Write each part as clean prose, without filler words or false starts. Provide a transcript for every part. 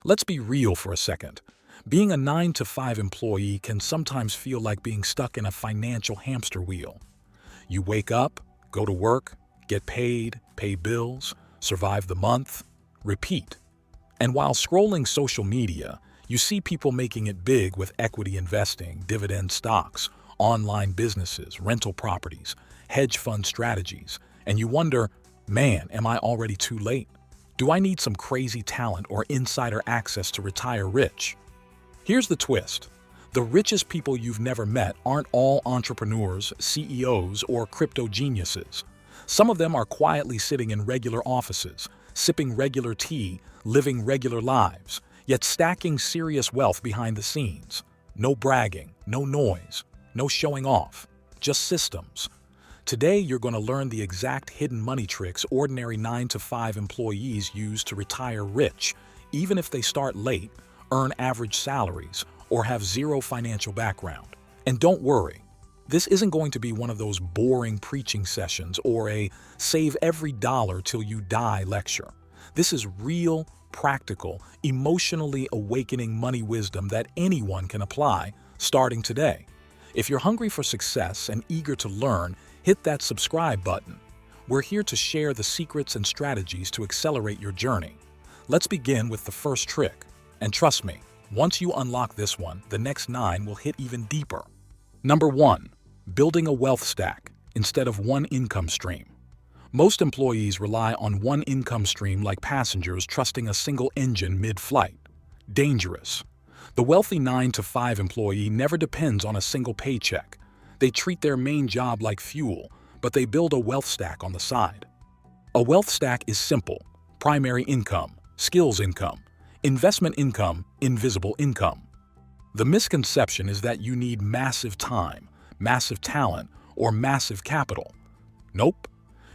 Let's be real for a second. Being a 9 to 5 employee can sometimes feel like being stuck in a financial hamster wheel. You wake up, go to work, get paid, pay bills, survive the month, repeat. And while scrolling social media, you see people making it big with equity investing, dividend stocks, online businesses, rental properties, hedge fund strategies, and you wonder, man, am I already too late? Do I need some crazy talent or insider access to retire rich? Here's the twist. The richest people you've never met aren't all entrepreneurs, CEOs, or crypto geniuses. Some of them are quietly sitting in regular offices, sipping regular tea, living regular lives, yet stacking serious wealth behind the scenes. No bragging, no noise, no showing off, just systems. Today, you're going to learn the exact hidden money tricks ordinary 9 to 5 employees use to retire rich, even if they start late, earn average salaries, or have zero financial background. And don't worry, this isn't going to be one of those boring preaching sessions or a save every dollar till you die lecture. This is real, practical, emotionally awakening money wisdom that anyone can apply starting today. If you're hungry for success and eager to learn, hit that subscribe button. We're here to share the secrets and strategies to accelerate your journey. Let's begin with the first trick. And trust me, once you unlock this one, the next 9 will hit even deeper. Number 1. Building a wealth stack instead of one income stream. Most employees rely on one income stream like passengers trusting a single engine mid-flight. Dangerous. The wealthy 9 to 5 employee never depends on a single paycheck. They treat their main job like fuel, but they build a wealth stack on the side. A wealth stack is simple: primary income, skills income, investment income, invisible income. The misconception is that you need massive time, massive talent, or massive capital. Nope.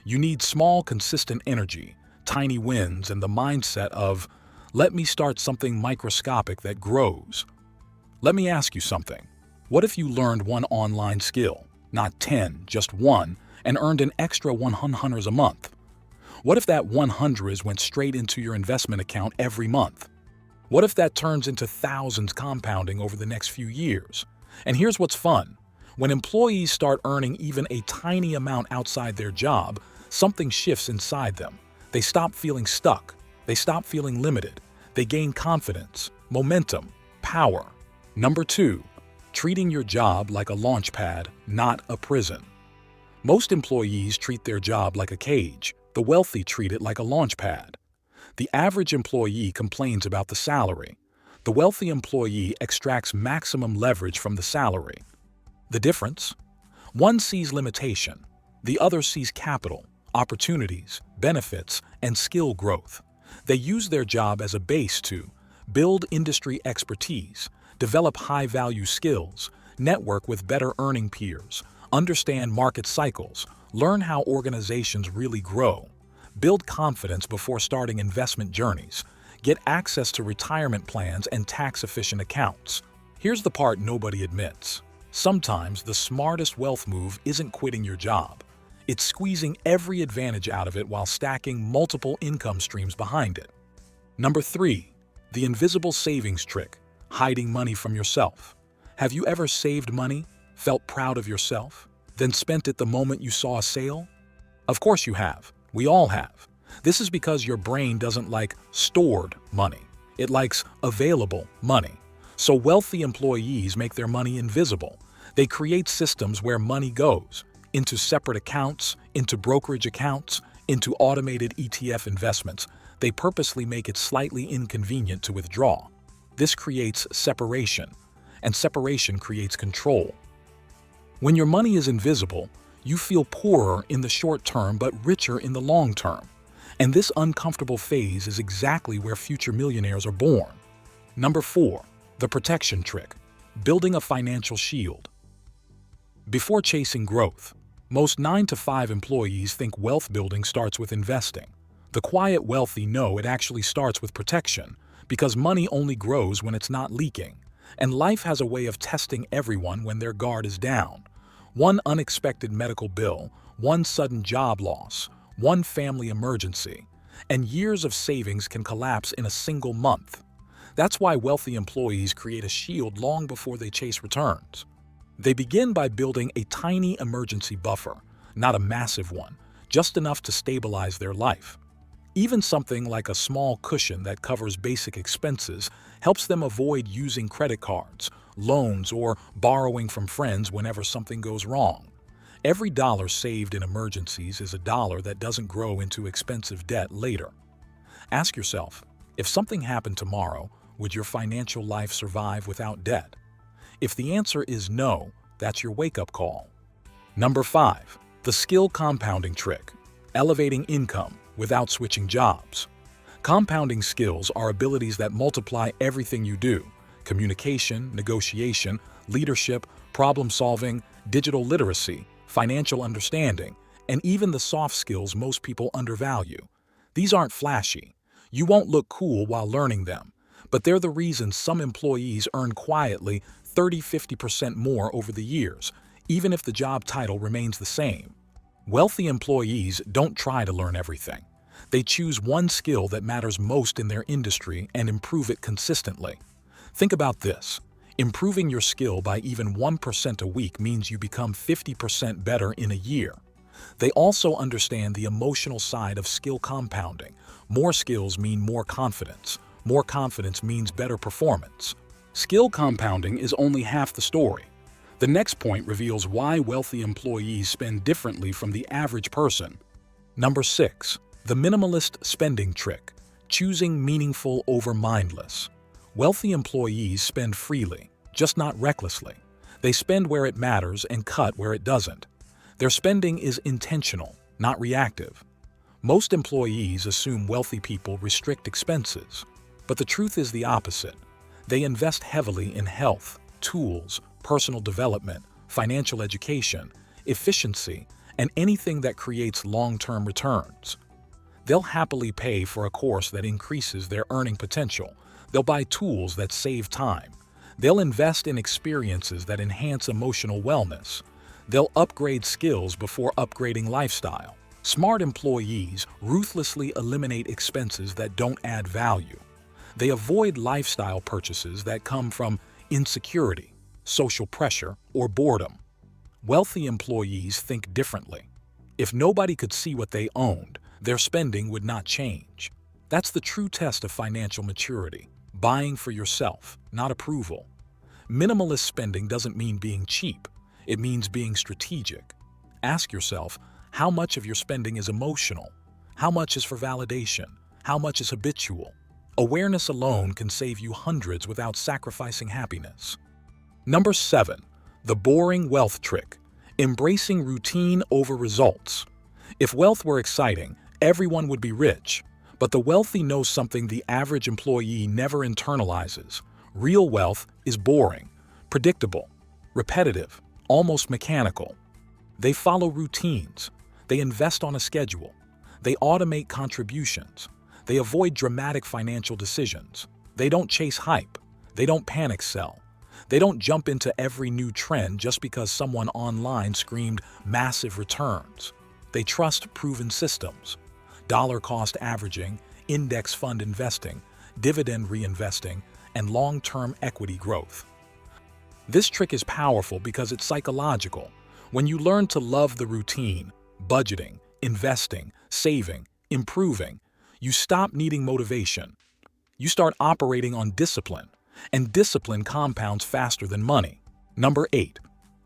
You need small, consistent energy, tiny wins, and the mindset of, let me start something microscopic that grows. Let me ask you something. What if you learned one online skill, not 10, just one, and earned an extra $100 a month? What if that $100 went straight into your investment account every month? What if that turns into thousands compounding over the next few years? And here's what's fun. When employees start earning even a tiny amount outside their job, something shifts inside them. They stop feeling stuck. They stop feeling limited. They gain confidence, momentum, power. Number 2. Treating your job like a launchpad, not a prison. Most employees treat their job like a cage. The wealthy treat it like a launchpad. The average employee complains about the salary. The wealthy employee extracts maximum leverage from the salary. The difference? One sees limitation. The other sees capital, opportunities, benefits, and skill growth. They use their job as a base to build industry expertise, develop high-value skills, network with better earning peers, understand market cycles, learn how organizations really grow, build confidence before starting investment journeys, get access to retirement plans and tax-efficient accounts. Here's the part nobody admits. Sometimes the smartest wealth move isn't quitting your job. It's squeezing every advantage out of it while stacking multiple income streams behind it. Number 3. The invisible savings trick. Hiding money from yourself. Have you ever saved money, felt proud of yourself, then spent it the moment you saw a sale? Of course you have. We all have. This is because your brain doesn't like stored money. It likes available money. So wealthy employees make their money invisible. They create systems where money goes into separate accounts, into brokerage accounts, into automated ETF investments. They purposely make it slightly inconvenient to withdraw. This creates separation, and separation creates control. When your money is invisible, you feel poorer in the short term but richer in the long term. And this uncomfortable phase is exactly where future millionaires are born. Number 4. The protection trick. Building a financial shield. Before chasing growth, most 9 to 5 employees think wealth building starts with investing. The quiet wealthy know it actually starts with protection, because money only grows when it's not leaking, and life has a way of testing everyone when their guard is down. One unexpected medical bill, one sudden job loss, one family emergency, and years of savings can collapse in a single month. That's why wealthy employees create a shield long before they chase returns. They begin by building a tiny emergency buffer, not a massive one, just enough to stabilize their life. Even something like a small cushion that covers basic expenses helps them avoid using credit cards, loans, or borrowing from friends whenever something goes wrong. Every dollar saved in emergencies is a dollar that doesn't grow into expensive debt later. Ask yourself, if something happened tomorrow, would your financial life survive without debt? If the answer is no, that's your wake-up call. Number 5. The skill compounding trick. Elevating income without switching jobs. Compounding skills are abilities that multiply everything you do: communication, negotiation, leadership, problem-solving, digital literacy, financial understanding, and even the soft skills most people undervalue. These aren't flashy. You won't look cool while learning them, but they're the reason some employees earn quietly 30–50% more over the years, even if the job title remains the same. Wealthy employees don't try to learn everything. They choose one skill that matters most in their industry and improve it consistently. Think about this. Improving your skill by even 1% a week means you become 50% better in a year. They also understand the emotional side of skill compounding. More skills mean more confidence. More confidence means better performance. Skill compounding is only half the story. The next point reveals why wealthy employees spend differently from the average person. Number 6. The minimalist spending trick. Choosing meaningful over mindless. Wealthy employees spend freely, just not recklessly. They spend where it matters and cut where it doesn't. Their spending is intentional, not reactive. Most employees assume wealthy people restrict expenses, but the truth is the opposite. They invest heavily in health, tools, personal development, financial education, efficiency, and anything that creates long-term returns. They'll happily pay for a course that increases their earning potential. They'll buy tools that save time. They'll invest in experiences that enhance emotional wellness. They'll upgrade skills before upgrading lifestyle. Smart employees ruthlessly eliminate expenses that don't add value. They avoid lifestyle purchases that come from insecurity, social pressure, or boredom. Wealthy employees think differently. If nobody could see what they owned, their spending would not change. That's the true test of financial maturity. Buying for yourself, not approval. Minimalist spending doesn't mean being cheap. It means being strategic. Ask yourself, how much of your spending is emotional? How much is for validation? How much is habitual? Awareness alone can save you hundreds without sacrificing happiness. Number 7. The boring wealth trick. Embracing routine over results. If wealth were exciting, everyone would be rich. But the wealthy know something the average employee never internalizes. Real wealth is boring, predictable, repetitive, almost mechanical. They follow routines. They invest on a schedule. They automate contributions. They avoid dramatic financial decisions. They don't chase hype. They don't panic sell. They don't jump into every new trend just because someone online screamed massive returns. They trust proven systems. Dollar cost averaging, index fund investing, dividend reinvesting, and long-term equity growth. This trick is powerful because it's psychological. When you learn to love the routine, budgeting, investing, saving, improving, you stop needing motivation. You start operating on discipline, and discipline compounds faster than money. Number 8.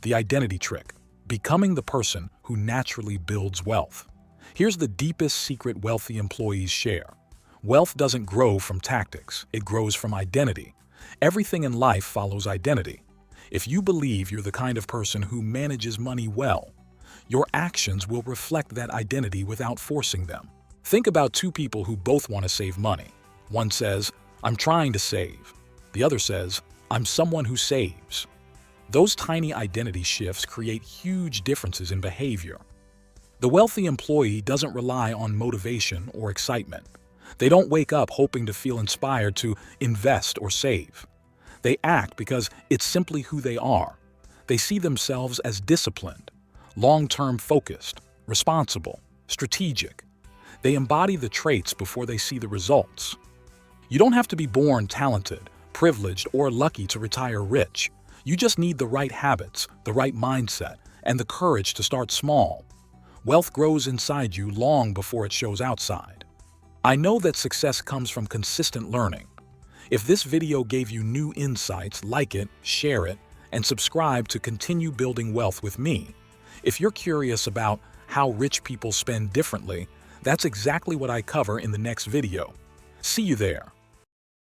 The identity trick. Becoming the person who naturally builds wealth. Here's the deepest secret wealthy employees share. Wealth doesn't grow from tactics, it grows from identity. Everything in life follows identity. If you believe you're the kind of person who manages money well, your actions will reflect that identity without forcing them. Think about two people who both want to save money. One says, "I'm trying to save." The other says, "I'm someone who saves." Those tiny identity shifts create huge differences in behavior. The wealthy employee doesn't rely on motivation or excitement. They don't wake up hoping to feel inspired to invest or save. They act because it's simply who they are. They see themselves as disciplined, long-term focused, responsible, strategic. They embody the traits before they see the results. You don't have to be born talented, privileged, or lucky to retire rich. You just need the right habits, the right mindset, and the courage to start small. Wealth grows inside you long before it shows outside. I know that success comes from consistent learning. If this video gave you new insights, like it, share it, and subscribe to continue building wealth with me. If you're curious about how rich people spend differently, that's exactly what I cover in the next video. See you there.